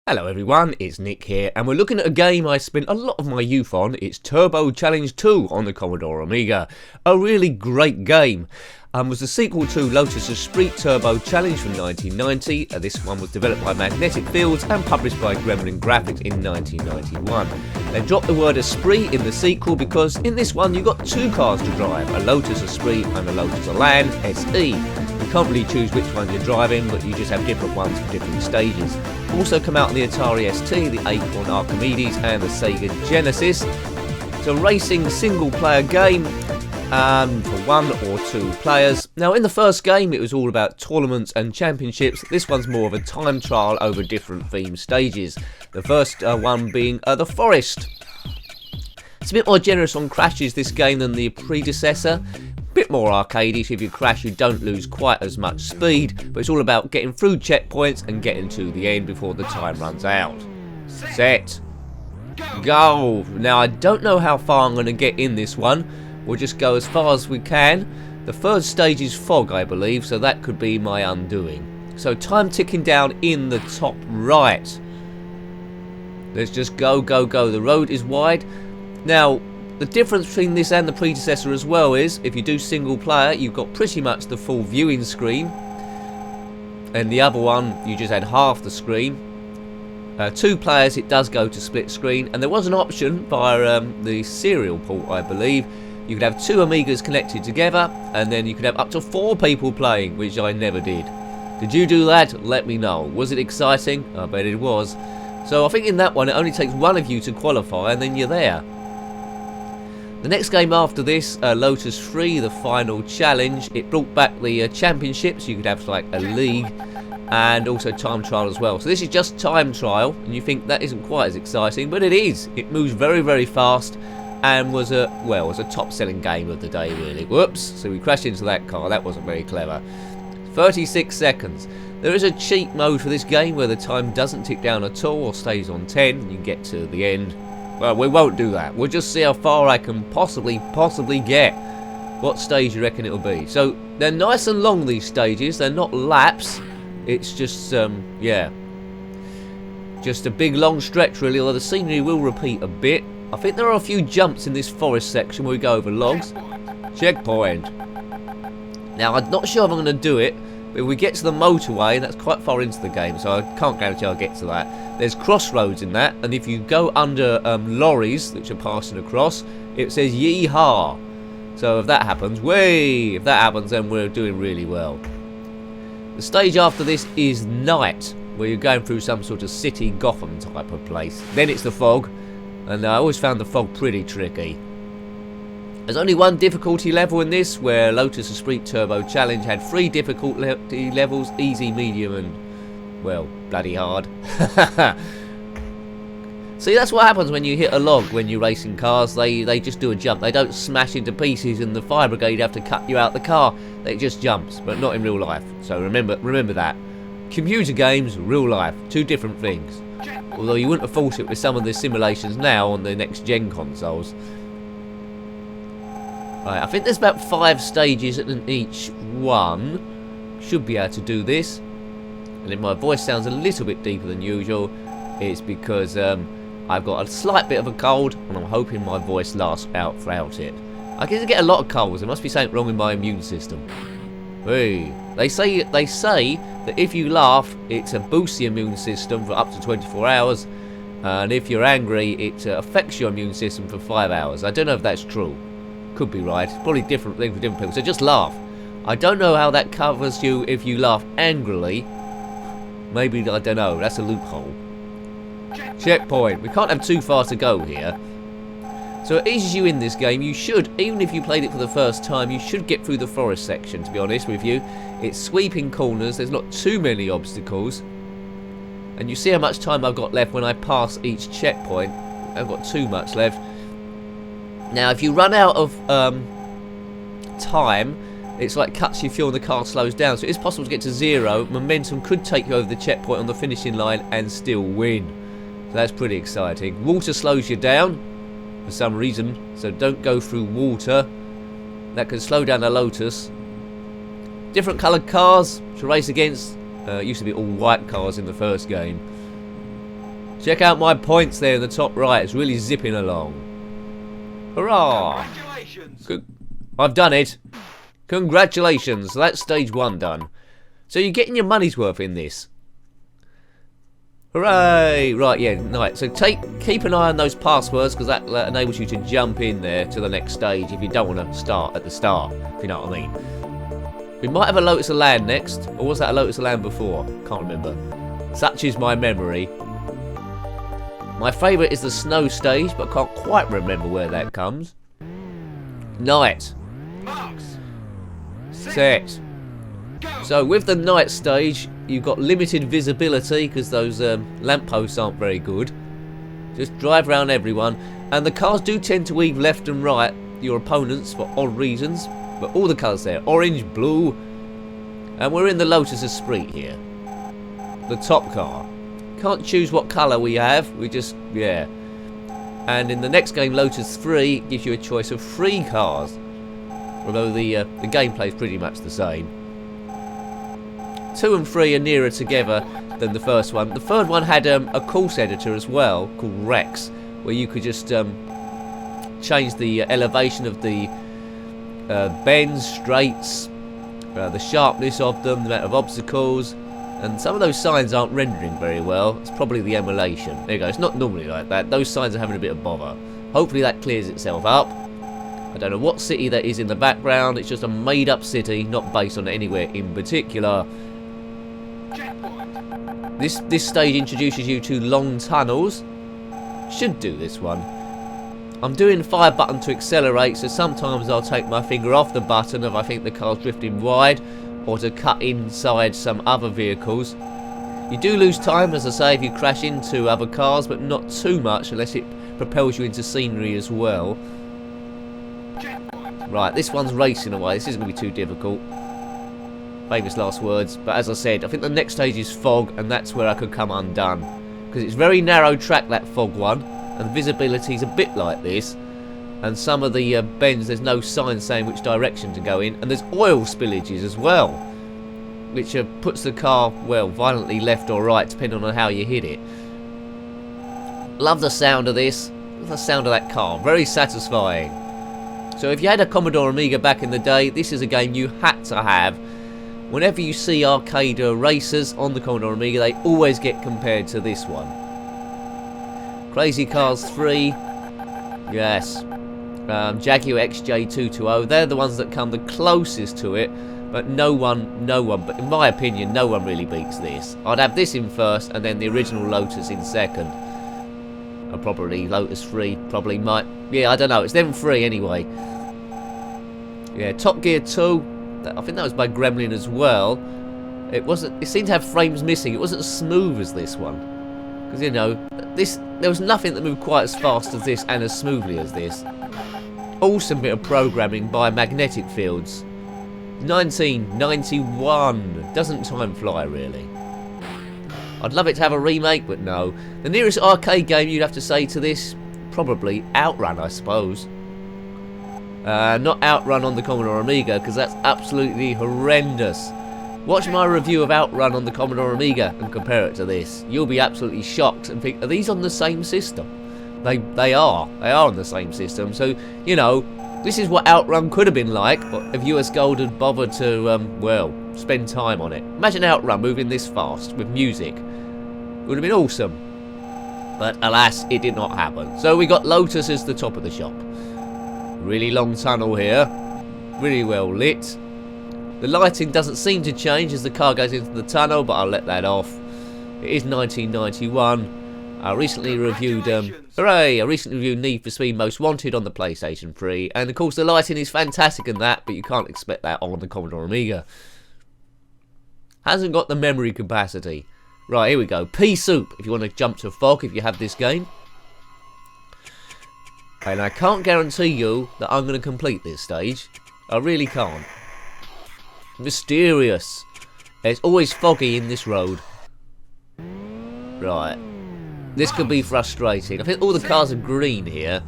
Hello everyone, it's Nick here, and we're looking at a game I spent a lot of my youth on. It's Turbo Challenge 2 on the Commodore Amiga. A really great game. Was the sequel to Lotus Turbo Challenge from 1990. This one was developed by Magnetic Fields and published by Gremlin Graphics in 1991. They dropped the word Esprit in the sequel because in this one you got two cars to drive, a Lotus Esprit and a Lotus Elan SE. You can't really choose which one you're driving, but you just have different ones for different stages. Also come out on the Atari ST, the Acorn Archimedes and the Sega Genesis. It's a racing single player game for one or two players. Now in the first game it was all about tournaments and championships. This one's more of a time trial over different theme stages. The first one being the forest. It's a bit more generous on crashes this game than the predecessor. Bit more arcadeish. If you crash you don't lose quite as much speed, but it's all about getting through checkpoints and getting to the end before the time runs out. Set, go. Now I don't know how far I'm going to get in this one. We'll just go as far as we can. The third stage is fog, I believe, so that could be my undoing. So time ticking down in the top right. Let's just go, go, go. The road is wide. Now the difference between this and the predecessor as well is if you do single player you've got pretty much the full viewing screen, and the other one you just had half the screen. Two players it does go to split screen, and there was an option via the serial port, I believe. You could have two Amigas connected together and then you could have up to 4 people playing, which I never did. Did you do that? Let me know. Was it exciting? I bet it was. So I think in that one it only takes one of you to qualify and then you're there. The next game after this, Lotus 3, the final challenge, it brought back the championships. You could have like a league and also time trial as well. So this is just time trial, and you think that isn't quite as exciting, but it is. It moves very, very fast and was a top-selling game of the day, really. Whoops, so we crashed into that car. That wasn't very clever. 36 seconds. There is a cheat mode for this game where the time doesn't tick down at all or stays on 10 and you get to the end. Well, we won't do that. We'll just see how far I can possibly get. What stage you reckon it'll be? So they're nice and long, these stages. They're not laps. It's just yeah, just a big long stretch really, although the scenery will repeat a bit. I think there are a few jumps in this forest section where we go over logs. Checkpoint. Now I'm not sure if I'm going to do it, but if we get to the motorway, and that's quite far into the game, so I can't guarantee I'll get to that. There's crossroads in that, and if you go under lorries which are passing across, it says yeehaw. So if that happens, if that happens, then we're doing really well. The stage after this is night, where you're going through some sort of city Gotham type of place. Then it's the fog, and I always found the fog pretty tricky. There's only one difficulty level in this, where Lotus Esprit Turbo Challenge had 3 difficulty levels, easy, medium and, well, bloody hard. See, that's what happens when you hit a log when you're racing cars. They just do a jump. They don't smash into pieces and the fire brigade have to cut you out the car. It just jumps, but not in real life. So remember that. Computer games, real life, 2 different things. Although you wouldn't have thought it with some of the simulations now on the next gen consoles. Right, I think there's about 5 stages in each one. Should be able to do this. And if my voice sounds a little bit deeper than usual, it's because I've got a slight bit of a cold, and I'm hoping my voice lasts out throughout it. I get a lot of colds. There must be something wrong with my immune system. Hey, they say that if you laugh, it boosts the immune system for up to 24 hours, and if you're angry, it affects your immune system for 5 hours. I don't know if that's true. Could be right. It's probably different thing for different people. So just laugh. I don't know how that covers you if you laugh angrily. Maybe, I don't know. That's a loophole. Checkpoint. We can't have too far to go here. So it eases you in this game. You should, even if you played it for the first time, you should get through the forest section, to be honest with you. It's sweeping corners. There's not too many obstacles. And you see how much time I've got left when I pass each checkpoint. I've got too much left. Now, if you run out of time, it's like cuts your fuel and the car slows down. So it's possible to get to 0. Momentum could take you over the checkpoint on the finishing line and still win. So that's pretty exciting. Water slows you down for some reason, so don't go through water. That can slow down a Lotus. Different coloured cars to race against. It used to be all white cars in the first game. Check out my points there in the top right. It's really zipping along. Hurrah! Good. I've done it. Congratulations. So that's stage 1 done. So you're getting your money's worth in this. Hooray! Right, yeah, right. So keep an eye on those passwords, because that enables you to jump in there to the next stage if you don't want to start at the start, if you know what I mean. We might have a Lotus of Land next, or was that a Lotus of Land before? Can't remember. Such is my memory. My favourite is the snow stage, but I can't quite remember where that comes. Night. Set. So with the night stage, you've got limited visibility because those lampposts aren't very good. Just drive around everyone, and the cars do tend to weave left and right your opponents for odd reasons. But all the colours there, orange, blue, and we're in the Lotus Esprit here. The top car. Can't choose what colour we have. We just, yeah. And in the next game, Lotus 3 gives you a choice of 3 cars. Although the gameplay is pretty much the same. 2 and 3 are nearer together than the first one. The third one had a course editor as well, called Rex, where you could just change the elevation of the bends, straights, the sharpness of them, the amount of obstacles, and some of those signs aren't rendering very well. It's probably the emulation. There you go, it's not normally like that. Those signs are having a bit of bother. Hopefully that clears itself up. I don't know what city that is in the background. It's just a made up city, not based on anywhere in particular. This stage introduces you to long tunnels. Should do this one. I'm doing 5 button to accelerate, so sometimes I'll take my finger off the button if I think the car's drifting wide, or to cut inside some other vehicles. You do lose time, as I say, if you crash into other cars, but not too much unless it propels you into scenery as well. Right, this one's racing away. This isn't going to be too difficult. Famous last words. But as I said, I think the next stage is fog, and that's where I could come undone. Because it's very narrow track, that fog one, and the visibility is a bit like this. And some of the bends, there's no sign saying which direction to go in. And there's oil spillages as well, which puts the car, well, violently left or right, depending on how you hit it. Love the sound of this. Love the sound of that car. Very satisfying. So if you had a Commodore Amiga back in the day, this is a game you had to have. Whenever you see arcade racers on the Commodore Amiga, they always get compared to this one. Crazy Cars 3, yes. Jaguar XJ220, they're the ones that come the closest to it, but no one, but in my opinion, no one really beats this. I'd have this in first, and then the original Lotus in second. Probably Lotus 3, probably might, yeah, I don't know, it's them 3 anyway. Yeah, Top Gear 2, I think that was by Gremlin as well. It seemed to have frames missing. It wasn't as smooth as this one. Because, you know, there was nothing that moved quite as fast as this and as smoothly as this. Awesome bit of programming by Magnetic Fields. 1991. Doesn't time fly, really? I'd love it to have a remake, but no. The nearest arcade game you'd have to say to this, probably Outrun, I suppose. Not Outrun on the Commodore Amiga, because that's absolutely horrendous. Watch my review of Outrun on the Commodore Amiga and compare it to this. You'll be absolutely shocked and think, are these on the same system? They are on the same system. So, you know, this is what Outrun could have been like, but if US Gold had bothered to, well, spend time on it. Imagine Outrun moving this fast with music. It would have been awesome. But alas, it did not happen. So we got Lotus as the top of the shop. Really long tunnel here. Really well lit. The lighting doesn't seem to change as the car goes into the tunnel, but I'll let that off. It is 1991. I recently reviewed, hooray! I recently reviewed Need for Speed Most Wanted on the PlayStation 3, and of course the lighting is fantastic in that, but you can't expect that on the Commodore Amiga. Hasn't got the memory capacity. Right, here we go. Pea Soup, if you want to jump to fog, if you have this game. And I can't guarantee you that I'm going to complete this stage. I really can't. Mysterious. It's always foggy in this road. Right. This could be frustrating. I think all the cars are green here,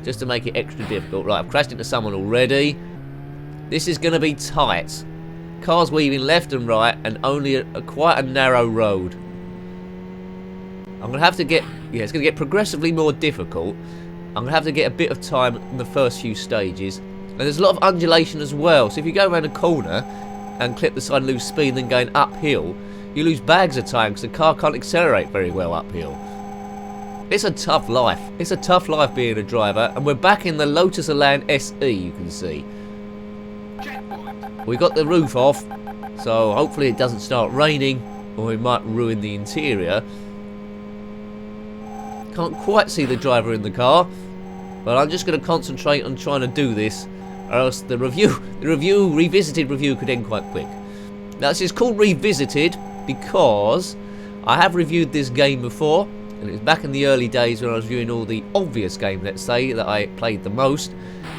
just to make it extra difficult. Right, I've crashed into someone already. This is going to be tight. Cars weaving left and right, and only quite a narrow road. I'm going to have to get... Yeah, it's going to get progressively more difficult. I'm going to have to get a bit of time in the first few stages. And there's a lot of undulation as well. So if you go around a corner and clip the side and lose speed and then going uphill, you lose bags of time because the car can't accelerate very well uphill. It's a tough life. It's a tough life being a driver. And we're back in the Lotus Elan SE, you can see. We got the roof off, so hopefully it doesn't start raining or it might ruin the interior. Can't quite see the driver in the car, but I'm just going to concentrate on trying to do this, or else the revisited review could end quite quick. Now this is called Revisited because I have reviewed this game before, and it was back in the early days when I was reviewing all the obvious games, let's say, that I played the most.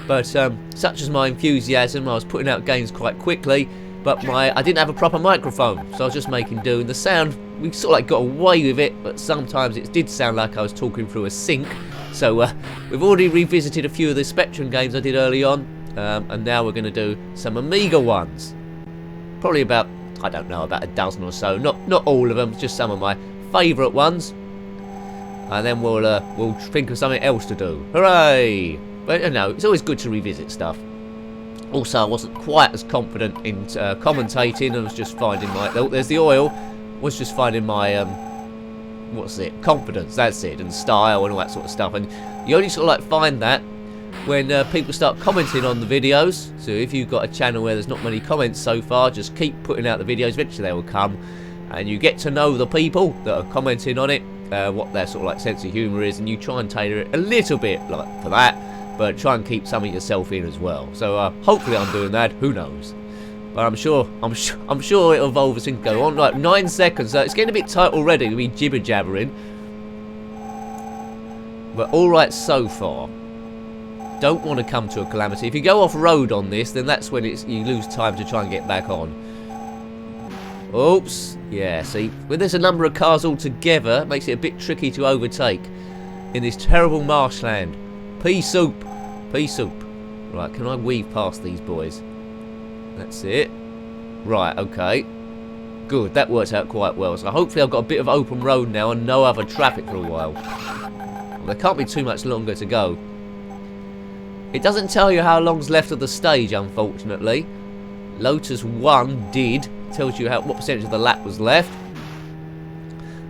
But such as my enthusiasm, I was putting out games quite quickly, but I didn't have a proper microphone, so I was just making do, and the sound, we sort of like got away with it, but sometimes it did sound like I was talking through a sync. So we've already revisited a few of the Spectrum games I did early on, and now we're going to do some Amiga ones. Probably about, I don't know, about a dozen or so. Not all of them, just some of my favourite ones. And then we'll think of something else to do. Hooray! But you know, it's always good to revisit stuff. Also, I wasn't quite as confident in commentating. I was just finding my... Oh, there's the oil. Was just finding my... what's it? Confidence, that's it. And style and all that sort of stuff. And you only sort of like find that when people start commenting on the videos. So if you've got a channel where there's not many comments so far, just keep putting out the videos. Eventually they will come. And you get to know the people that are commenting on it. What their sort of like sense of humour is. And you try and tailor it a little bit like for that. But try and keep some of yourself in as well. So hopefully I'm doing that. Who knows? But I'm sure it'll evolve as things go on. Like 9 seconds. So it's getting a bit tight already to be jibber jabbering. But all right so far. Don't want to come to a calamity. If you go off road on this, then that's when you lose time to try and get back on. Oops. Yeah. See, when there's a number of cars all together, it makes it a bit tricky to overtake in this terrible marshland. Pea soup. Pea soup. Right, can I weave past these boys? That's it. Right, okay. Good, that worked out quite well. So hopefully I've got a bit of open road now and no other traffic for a while. Well, there can't be too much longer to go. It doesn't tell you how long's left of the stage, unfortunately. Lotus 1 did. Tells you what percentage of the lap was left.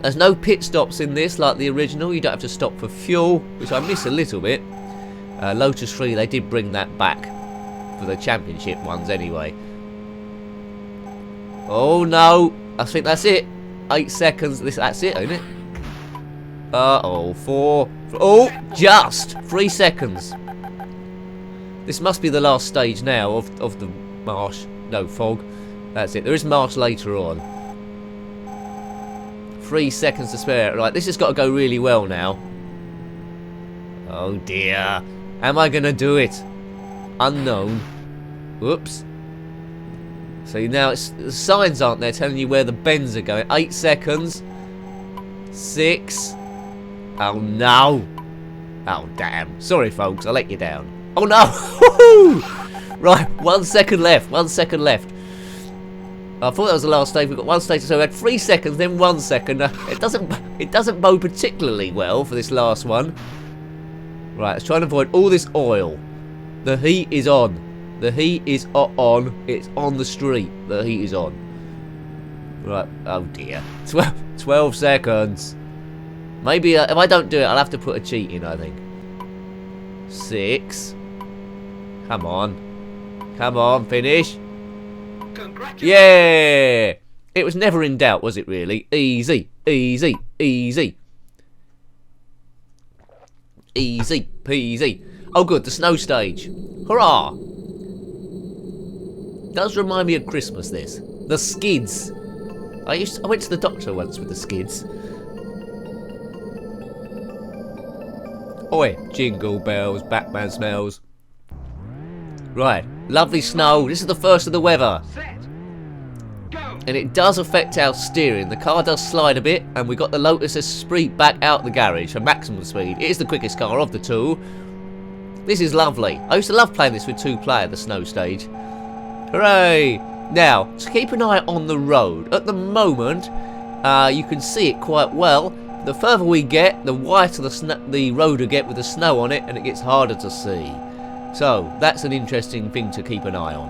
There's no pit stops in this like the original. You don't have to stop for fuel, which I miss a little bit. Lotus 3, they did bring that back for the championship ones anyway. Oh no, I think that's it. 8 seconds, that's it, ain't it? Uh-oh, 4, oh, just 3 seconds. This must be the last stage now of the marsh, no, fog. That's it, there is marsh later on. 3 seconds to spare. Right, this has got to go really well now. Oh dear. Am I going to do it? Unknown. Whoops. See, now the signs aren't there telling you where the bends are going. 8 seconds. 6. Oh no. Oh damn. Sorry folks, I let you down. Oh no. Right, 1 second left. 1 second left. I thought that was the last stage. We've got 1 stage, so we had 3 seconds, then 1 second. It doesn't bode particularly well for this last one. Right, let's try and avoid all this oil. The heat is on. The heat is on. It's on the street. The heat is on. Right, oh dear. 12 seconds. Maybe if I don't do it, I'll have to put a cheat in, I think. 6. Come on. Come on, finish. Yeah! It was never in doubt, was it really? Easy, easy, easy. Easy peasy. Oh good, the snow stage. Hurrah! Does remind me of Christmas, this. The skids. I went to the doctor once with the skids. Oi, jingle bells, Batman smells. Right, lovely snow. This is the first of the weather. And it does affect our steering. The car does slide a bit, and we got the Lotus Esprit back out the garage for maximum speed. It is the quickest car of the two. This is lovely. I used to love playing this with 2-player, the snow stage. Hooray! Now, to keep an eye on the road. At the moment, you can see it quite well. The further we get, the whiter the road will get with the snow on it, and it gets harder to see. So, that's an interesting thing to keep an eye on.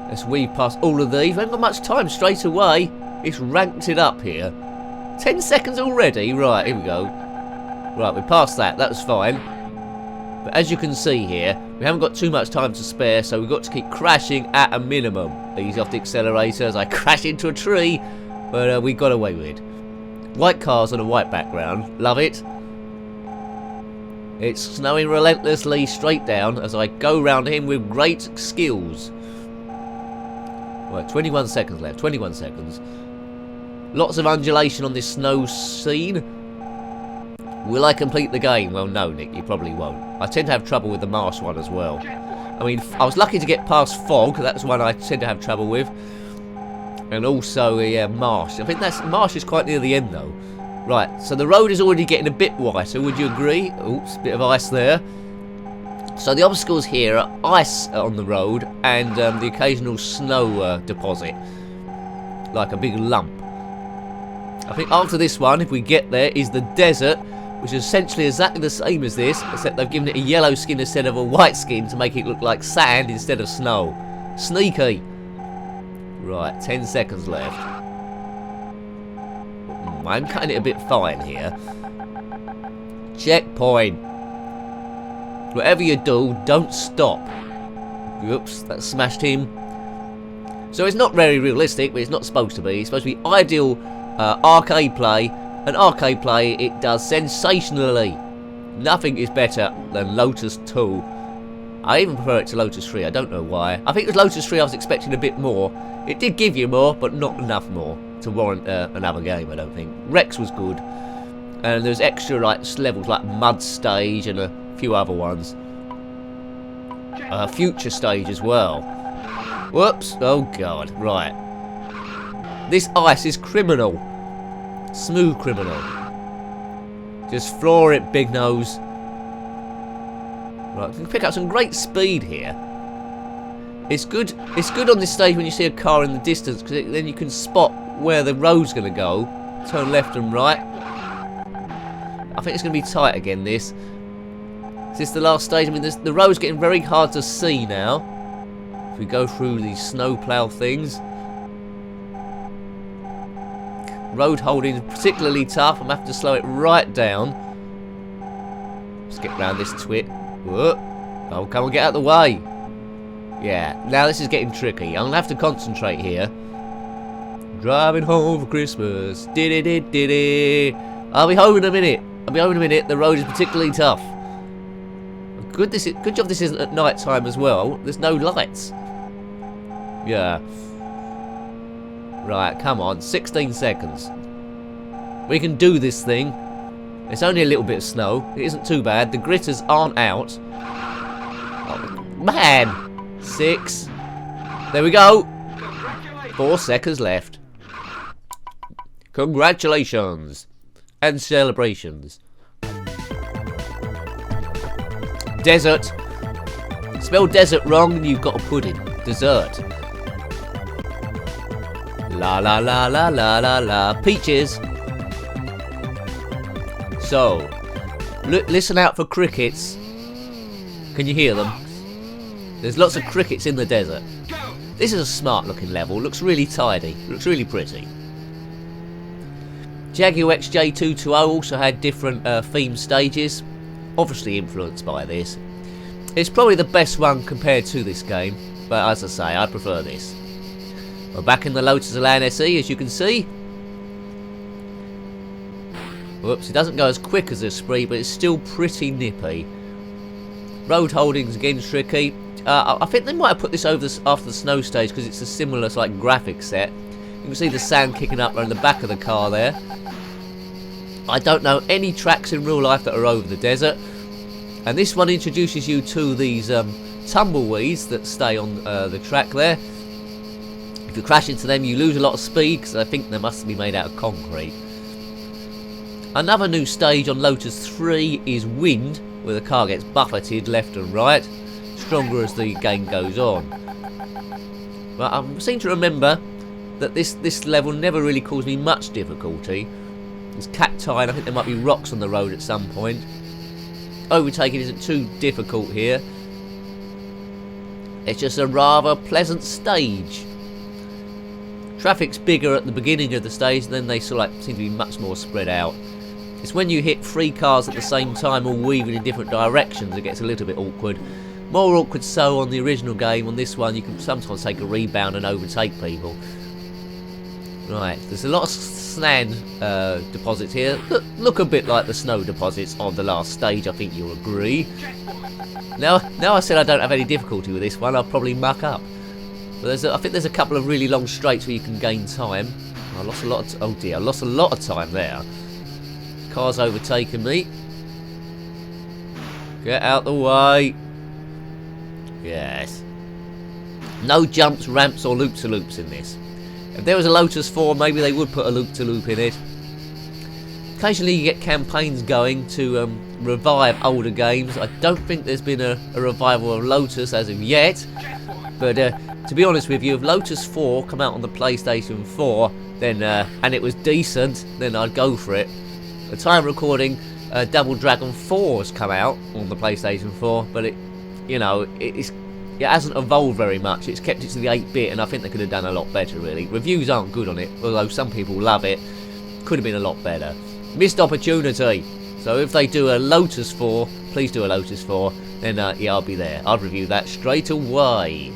Let's weave past all of these. We haven't got much time straight away. It's ranked it up here. 10 seconds already? Right, here we go. Right, we passed that. That was fine. But as you can see here, we haven't got too much time to spare, so we've got to keep crashing at a minimum. Ease off the accelerator as I crash into a tree, but we got away with it. White cars on a white background. Love it. It's snowing relentlessly straight down as I go round him with great skills. Right, 21 seconds left. 21 seconds. Lots of undulation on this snow scene. Will I complete the game? Well, no, Nick, you probably won't. I tend to have trouble with the marsh one as well. I mean, I was lucky to get past fog. That's one I tend to have trouble with. And also, yeah, marsh. I think marsh is quite near the end, though. Right, so the road is already getting a bit whiter, would you agree? Oops, bit of ice there. So the obstacles here are ice on the road and the occasional snow deposit. Like a big lump. I think after this one, if we get there, is the desert, which is essentially exactly the same as this, except they've given it a yellow skin instead of a white skin to make it look like sand instead of snow. Sneaky. Right, 10 seconds left. I'm cutting it a bit fine here. Checkpoint. Whatever you do, don't stop. Oops, that smashed him. So it's not very realistic, but it's not supposed to be. It's supposed to be ideal arcade play. And arcade play, it does sensationally. Nothing is better than Lotus 2. I even prefer it to Lotus 3, I don't know why. I think it was Lotus 3 I was expecting a bit more. It did give you more, but not enough more to warrant another game, I don't think. Rex was good. And there's extra levels like Mud Stage and a few other ones. Future Stage as well. Whoops, oh god, right. This ice is criminal. Smooth criminal. Just floor it, big nose. Right, we can pick up some great speed here. It's good on this stage when you see a car in the distance, because then you can spot where the road's going to go. Turn left and right. I think it's going to be tight again, this. Is this the last stage? I mean, the road's getting very hard to see now. If we go through these snowplow things. Road holding is particularly tough. I'm having to slow it right down. Let's get round this twit. Whoa. Oh, come on, get out of the way. Yeah, now this is getting tricky. I'm going to have to concentrate here. Driving home for Christmas. Diddy. I'll be home in a minute. The road is particularly tough. Good job this isn't at night time as well. There's no lights. Yeah. Right, come on. 16 seconds. We can do this thing. It's only a little bit of snow. It isn't too bad. The gritters aren't out. Oh, man. 6. There we go. 4 seconds left. Congratulations. And celebrations. Desert. Spell desert wrong and you've got a pudding. Dessert. La la la la la la la. Peaches. So, listen out for crickets. Can you hear them? There's lots of crickets in the desert. This is a smart looking level. Looks really tidy. Looks really pretty. Jaguar XJ220 also had different theme stages. Obviously influenced by this. It's probably the best one compared to this game. But as I say, I prefer this. We're back in the Lotus Elan SE, as you can see. Whoops, it doesn't go as quick as the Spree, but it's still pretty nippy. Road holding's again tricky. I think they might have put this over after the snow stage because it's a similar graphic set. You can see the sand kicking up around the back of the car there. I don't know any tracks in real life that are over the desert. And this one introduces you to these tumbleweeds that stay on the track there. If you crash into them, you lose a lot of speed because I think they must be made out of concrete. Another new stage on Lotus 3 is Wind, where the car gets buffeted left and right, stronger as the game goes on. But I seem to remember that this level never really caused me much difficulty. It's cacti, and I think there might be rocks on the road at some point. Overtaking isn't too difficult here. It's just a rather pleasant stage. Traffic's bigger at the beginning of the stage, and then they sort of like seem to be much more spread out. It's when you hit 3 cars at the same time, all weaving in different directions, it gets a little bit awkward. More awkward so on the original game. On this one, you can sometimes take a rebound and overtake people. Right, there's a lot of sand deposits here. Look a bit like the snow deposits on the last stage, I think you'll agree. Now I said I don't have any difficulty with this one, I'll probably muck up. But I think there's a couple of really long straights where you can gain time. I lost a lot of oh dear, I lost a lot of time there. Car's overtaken me. Get out the way. Yes. No jumps, ramps or loop-to-loops in this. If there was a Lotus 4, maybe they would put a loop-to-loop in it. Occasionally you get campaigns going to revive older games. I don't think there's been a revival of Lotus as of yet. But to be honest with you, if Lotus 4 come out on the PlayStation 4, then and it was decent, then I'd go for it. The time recording, Double Dragon 4 has come out on the PlayStation 4, but it hasn't evolved very much. It's kept it to the 8-bit, and I think they could have done a lot better, really. Reviews aren't good on it, although some people love it. Could have been a lot better. Missed opportunity. So if they do a Lotus 4, please do a Lotus 4, then yeah, I'll be there. I'll review that straight away.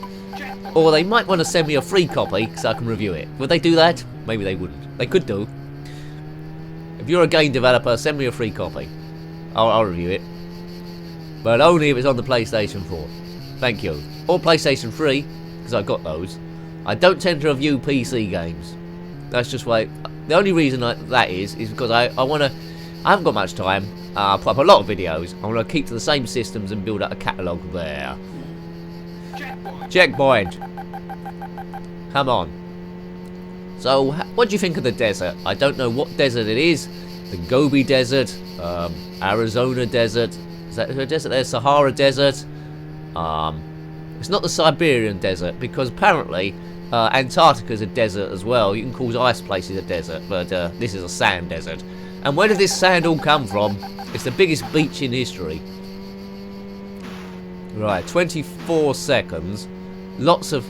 Or they might want to send me a free copy so I can review it. Would they do that? Maybe they wouldn't. They could do. If you're a game developer, send me a free copy. I'll review it. But only if it's on the PlayStation 4. Thank you. Or PlayStation 3, because I've got those. I don't tend to review PC games. That's just why. The only reason that is because I haven't got much time. I put up a lot of videos. I want to keep to the same systems and build up a catalogue there. Checkpoint. Come on. So, what do you think of the desert? I don't know what desert it is. The Gobi Desert, Arizona Desert. Is that a desert there? Sahara Desert. It's not the Siberian Desert, because apparently Antarctica's a desert as well. You can call ice places a desert, but this is a sand desert. And where did this sand all come from? It's the biggest beach in history. Right, 24 seconds. Lots of...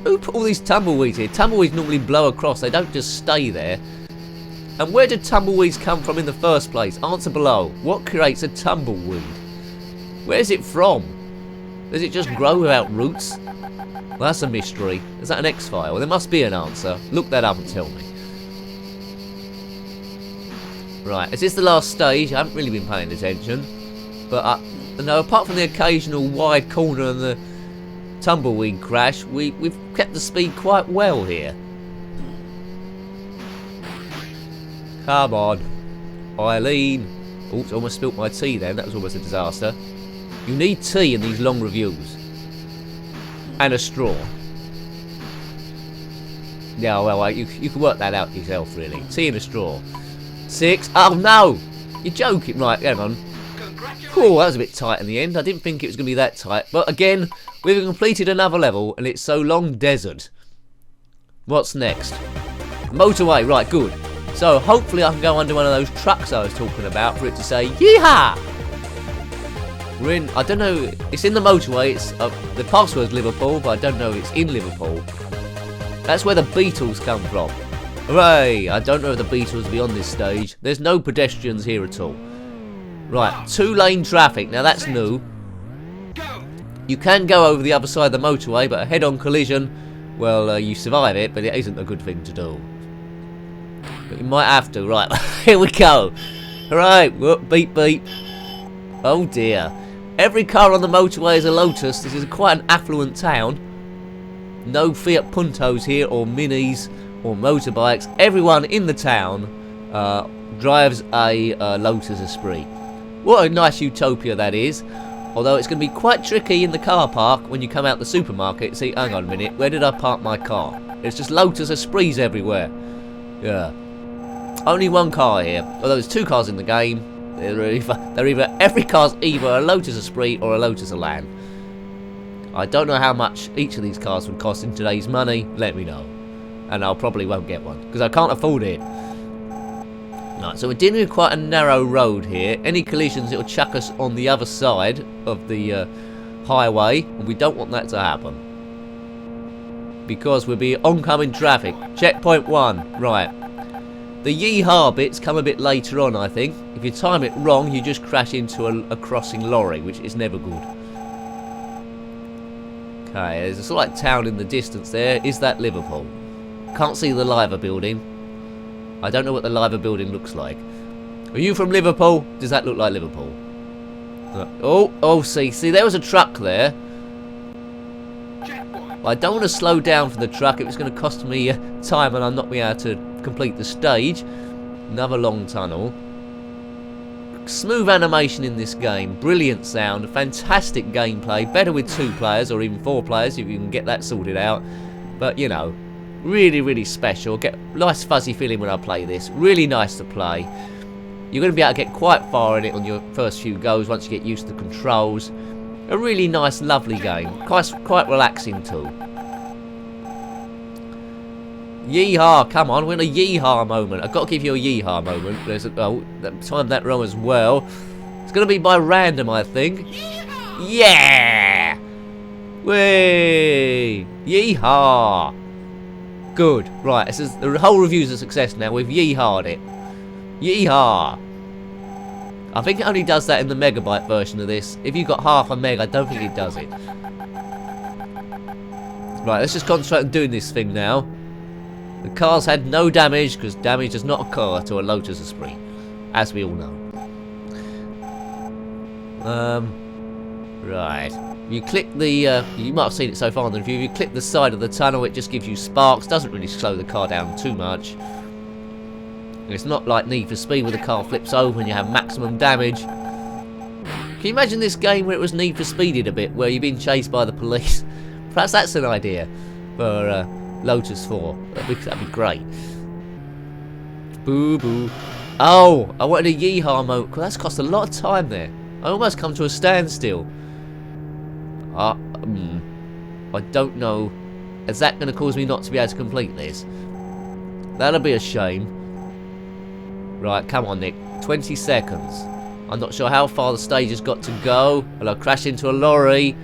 Who put all these tumbleweeds here? Tumbleweeds normally blow across, they don't just stay there. And where did tumbleweeds come from in the first place? Answer below. What creates a tumbleweed? Where's it from? Does it just grow without roots? Well, that's a mystery. Is that an X-File? There must be an answer. Look that up and tell me. Right, is this the last stage? I haven't really been paying attention. But, no, apart from the occasional wide corner and the tumbleweed crash, we've kept the speed quite well here. Come on. Eileen. Oops, almost spilt my tea then. That was almost a disaster. You need tea in these long reviews. And a straw. Yeah, well, you can work that out yourself, really. Tea and a straw. 6. Oh, no! You're joking. Right, hang on. Oh, that was a bit tight in the end. I didn't think it was going to be that tight. But again, we've completed another level, and it's so long desert. What's next? Motorway. Right, good. So, hopefully I can go under one of those trucks I was talking about for it to say, yeehaw! We're in, I don't know, it's in the motorway, it's the password's Liverpool, but I don't know if it's in Liverpool. That's where the Beatles come from. Hooray! I don't know if the Beatles will be on this stage. There's no pedestrians here at all. Right, 2-lane traffic, now that's new. You can go over the other side of the motorway, but a head-on collision, well, you survive it, but it isn't a good thing to do. But you might have to. Right, here we go. Alright, whoop, beep, beep. Oh dear. Every car on the motorway is a Lotus. This is quite an affluent town. No Fiat Puntos here, or Minis, or motorbikes. Everyone in the town drives a Lotus Esprit. What a nice utopia that is. Although it's going to be quite tricky in the car park when you come out the supermarket. See, hang on a minute, where did I park my car? It's just Lotus Esprits everywhere. Yeah. Only one car here. Although there's 2 cars in the game. Every car's either a Lotus Esprit or a Lotus Elan. I don't know how much each of these cars would cost in today's money. Let me know. And I probably won't get one, because I can't afford it. Right, so we're dealing with quite a narrow road here. Any collisions, it'll chuck us on the other side of the highway, and we don't want that to happen. Because we'll be oncoming traffic. Checkpoint 1. Right. The yeehaw bits come a bit later on, I think. If you time it wrong, you just crash into a crossing lorry, which is never good. Okay, there's a sort of like town in the distance there. Is that Liverpool? Can't see the Liver building. I don't know what the Liver building looks like. Are you from Liverpool? Does that look like Liverpool? Oh, see, there was a truck there. I don't want to slow down for the truck if it's going to cost me time and I'll not be able to complete the stage. Another long tunnel. Smooth animation in this game. Brilliant sound. Fantastic gameplay. Better with 2 players or even 4 players if you can get that sorted out. But, you know, really, really special. Get a nice fuzzy feeling when I play this. Really nice to play. You're going to be able to get quite far in it on your first few goes once you get used to the controls. A really nice, lovely game. Quite relaxing too. Yeehaw, come on, we're in a yeehaw moment. I've got to give you a yeehaw moment. There's time that wrong as well. It's going to be by random, I think. Yeah! Whee! Yeehaw! Good. Right, this is, the whole review's a success now. We've yeehawed it. Yeehaw! I think it only does that in the megabyte version of this. If you've got half a meg, I don't think it does it. Right, let's just concentrate on doing this thing now. The car's had no damage, because damage does not occur to a Lotus Esprit, as we all know. Right. You click the, you might have seen it so far in the review, if you click the side of the tunnel, it just gives you sparks, doesn't really slow the car down too much. It's not like Need for Speed where the car flips over and you have maximum damage. Can you imagine this game where it was Need for Speeded a bit, where you're being chased by the police? Perhaps that's an idea for Lotus 4. That'd be great. Boo boo. Oh, I wanted a yeehaw mode, because that's cost a lot of time there. I almost come to a standstill. I don't know. Is that going to cause me not to be able to complete this? That'll be a shame. Right, come on, Nick. 20 seconds. I'm not sure how far the stage has got to go. And I'll crash into a lorry.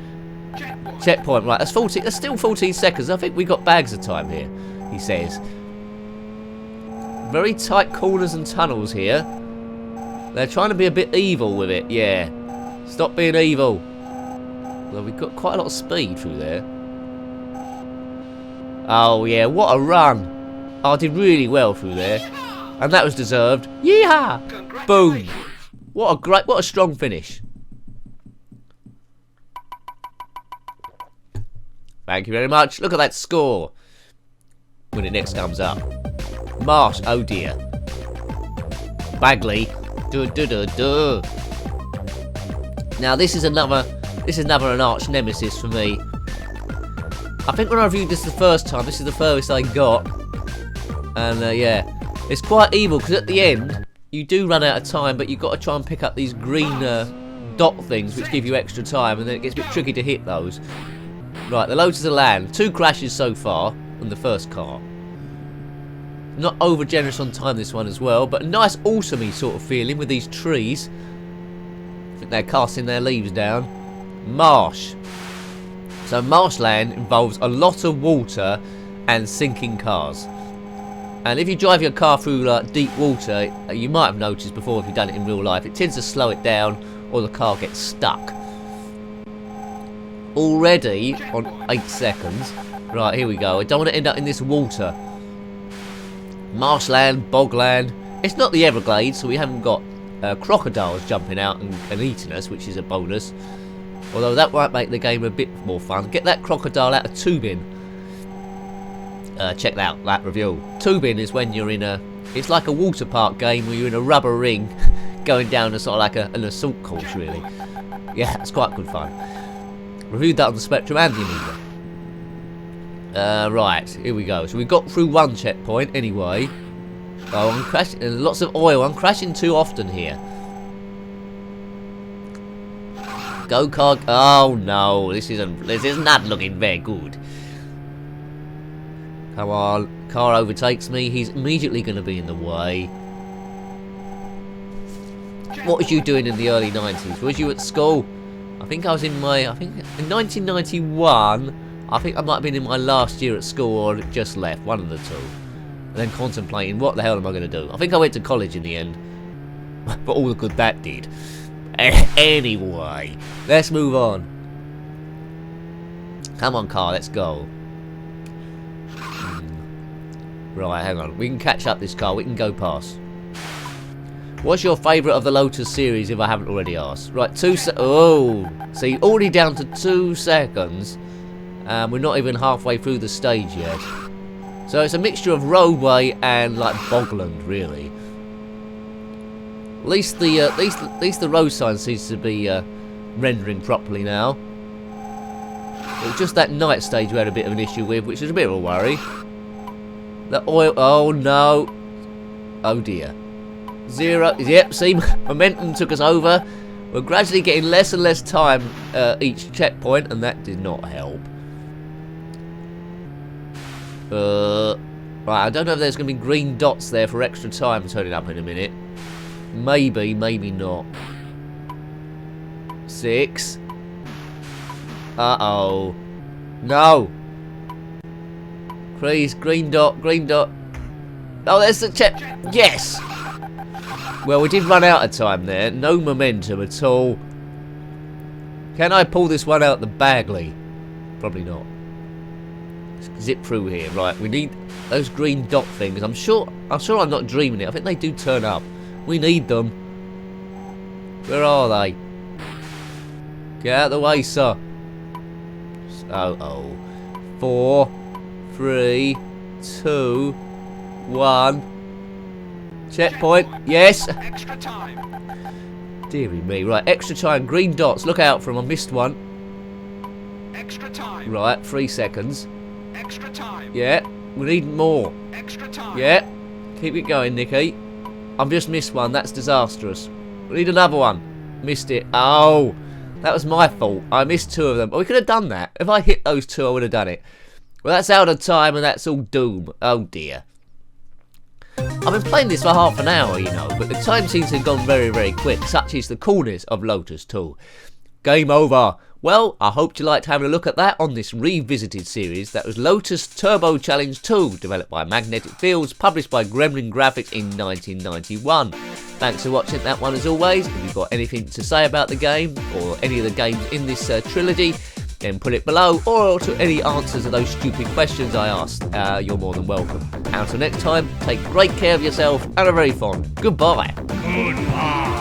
Checkpoint. Right, that's 40. That's still 14 seconds. I think we got bags of time here, he says. Very tight corners and tunnels here. They're trying to be a bit evil with it. Yeah. Stop being evil. Well, we've got quite a lot of speed through there. Oh, yeah. What a run. I did really well through there. And that was deserved. Yeehaw! Boom! What a strong finish. Thank you very much. Look at that score. When it next comes up. Marsh, oh dear. Bagley. Now this is another an arch nemesis for me. I think when I reviewed this the first time, this is the furthest I got. And yeah. It's quite evil because at the end you do run out of time, but you've got to try and pick up these green dot things which give you extra time, and then it gets a bit tricky to hit those. Right, the Lotus of Land. 2 crashes so far on the first car. Not over generous on time this one as well, but a nice autumny sort of feeling with these trees. I think they're casting their leaves down. Marsh. So marshland involves a lot of water and sinking cars. And if you drive your car through deep water, you might have noticed before if you've done it in real life, it tends to slow it down or the car gets stuck. Already on 8 seconds. Right, here we go. I don't want to end up in this water. Marshland, bogland. It's not the Everglades, so we haven't got crocodiles jumping out and eating us, which is a bonus. Although that might make the game a bit more fun. Get that crocodile out of tubing. Check out that review. Tubing is when you're in a... It's like a water park game where you're in a rubber ring going down a sort of like an assault course, really. Yeah, it's quite good fun. Reviewed that on the Spectrum and the Amiga. Right, here we go. So we got through 1 checkpoint anyway. Oh, I'm crashing... Lots of oil. I'm crashing too often here. Go kart. Oh no, this is not looking very good. Come on, car overtakes me. He's immediately going to be in the way. What was you doing in the early 90s? Was you at school? I think I was in my, in 1991, I think I might have been in my last year at school or just left, one of the two. And then contemplating, what the hell am I going to do? I think I went to college in the end. But all the good that did. Anyway, let's move on. Come on, car, let's go. Right, hang on. We can catch up this car. We can go past. What's your favourite of the Lotus series, if I haven't already asked? Right, oh, see, already down to 2 seconds. We're not even halfway through the stage yet. So it's a mixture of roadway and like bogland, really. At least the road sign seems to be rendering properly now. It was just that night stage we had a bit of an issue with, which is a bit of a worry. The oil, oh no. Oh dear. 0, yep, see, momentum took us over. We're gradually getting less and less time each checkpoint, and that did not help. Right, I don't know if there's going to be green dots there for extra time turning up in a minute. Maybe, maybe not. 6. Uh-oh. No. Please, green dot, green dot. Oh, there's the check. Yes! Well, we did run out of time there. No momentum at all. Can I pull this one out the Bagley? Probably not. Let's zip through here. Right, we need those green dot things. I'm sure I'm not dreaming it. I think they do turn up. We need them. Where are they? Get out of the way, sir. Uh-oh. 4, 3, 2, 1. Checkpoint. Yes. Extra time. Deary me. Right, extra time. Green dots. Look out for them. I missed one. Extra time. Right, 3 seconds. Extra time. Yeah. We need more. Extra time. Yeah. Keep it going, Nicky. I've just missed one. That's disastrous. We need another one. Missed it. Oh. That was my fault. I missed 2 of them. But we could have done that. If I hit those 2, I would have done it. Well, that's out of time and that's all doom. Oh, dear. I've been playing this for half an hour, you know, but the time seems to have gone very, very quick. Such is the coolness of Lotus 2. Game over. Well, I hope you liked having a look at that on this revisited series. That was Lotus Turbo Challenge 2, developed by Magnetic Fields, published by Gremlin Graphics in 1991. Thanks for watching that one as always. If you've got anything to say about the game, or any of the games in this trilogy, then put it below, or to any answers to those stupid questions I asked. You're more than welcome. Until next time, take great care of yourself and a very fond goodbye. Goodbye.